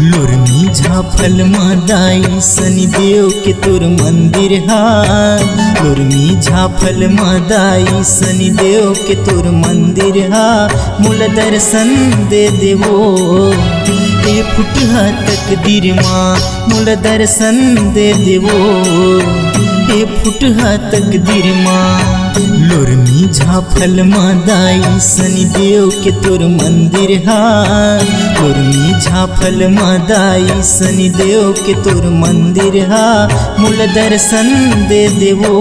लोरमी झाफल मादाई शनिदेव के तोर मंदिर हा। लोरमी झाफल मादाई शनिदेव के तोर मंदिर हा। मूल दर्शन दे देवो ए फुटहा तकदीर माँ। मूल दर्शन दे देवो ए फुटहा तकदीर माँ। लोरमी झाफल मादाई शनिदेव के तोर मंदिर हा। लोरमी झाफल मादाई शनिदेव के तोर मंदिर हा। मूल दर्शन दे देवो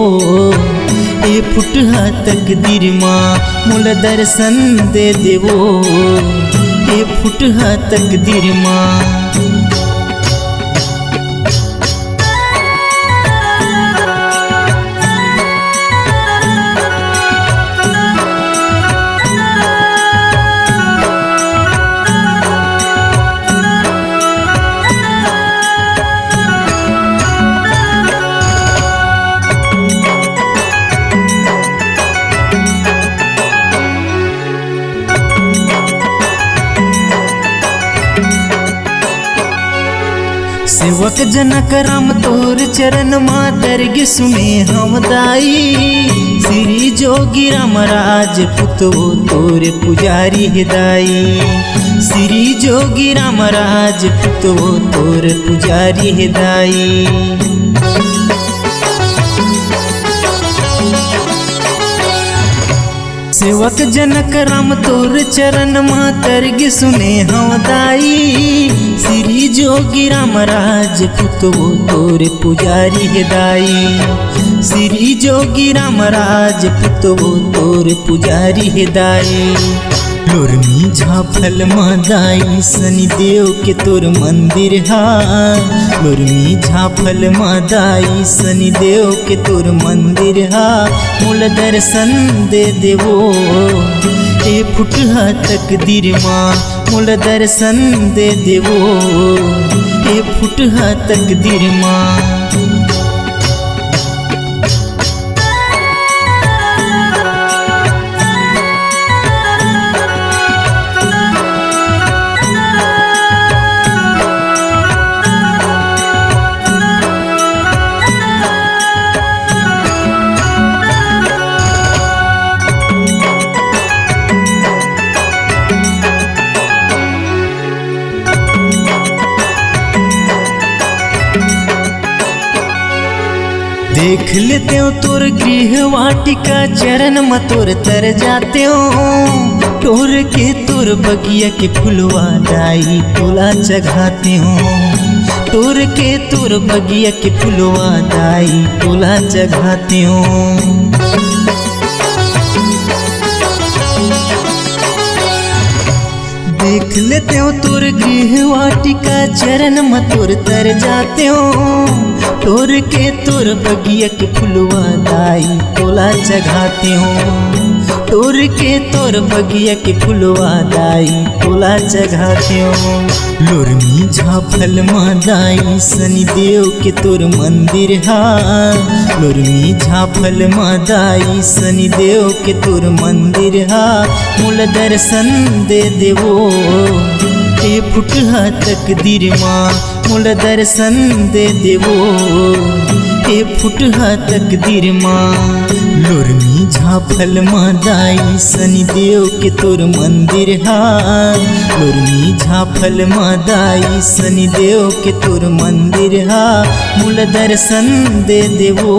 ए फुटहा तकदीर माँ। मूल दर्शन दे देवो ए फुटहा तकदीर माँ। सेवक जनक राम तोर चरण मातर गे सुने हम दाई। श्री जोगी राम राज पुतो तोर पुजारी हिदाई। श्री जोगी राम राज पुतो तोर पुजारी हिदाई। सेवक जनक राम तोर चरण मातर गे सुने हम दाई। श्री जोगी राम राज पुतो तोर पुजारी हिदाई। श्री जोगी राम राज पुतो तोर पुजारी हिदाई। लोरमी झाफल मादाई शनिदेव के तोर मंदिर हा। लोरमी झाफल मादाई शनिदेव के तोर मंदिर हा। मूल दर्शन दे देवो ए फुटहा तकदीर माँ। मूल दर्शन दे देवो ए फुटहा तकदीर माँ। देख लेते हो तोर गृह वाटिका चरण में तोर तर जाते हो। तोर के तोर बगिया के फुलवा दाई तोला चघाते हो। तोर के तोर बगिया के फुलवा दाई तोला चघाते हो। देख लेते हो तोर गृह वाटिका चरण में तोर तर जाते हो। तोर के तोर बगिया के फुलवा दाई तोला चघाते हो। तोर के तोर बगिया के फुलवा दाई तोला चघाते हो। लोरमी झाफल मादाई शनिदेव के तोर मंदिर हा। लोरमी झाफल मादाई शनिदेव के तोर मंदिर हा। मूल दर्शन दे देवो ए फुटहा तकदीर माँ। मूल दर्शन दे देवो ए फुटहा तकदीर माँ। लोरमी झाफल मादाई शनिदेव के तोर मंदिर हा। लोरमी झाफल मादाई शनिदेव के तोर मंदिर हा। मूल दर्शन दे देवो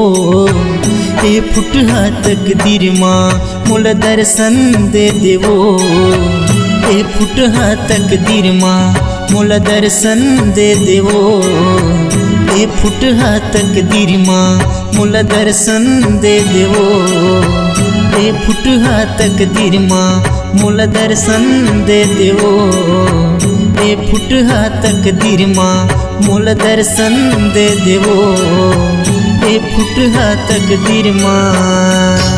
ए फुटहा तकदीर माँ। मूल दर्शन दे देवो ए फुटहा तकदीर माँ। मूल दर्शन दे देवो ए फुटहा तकदीर माँ। मूल दर्शन दे देवो ए फुटहा तकदीर माँ। मूल दर्शन दे देवो ए फुटहा तकदीर माँ मोल दर्शन दे देवो ए फुटहा तकदीर माँ।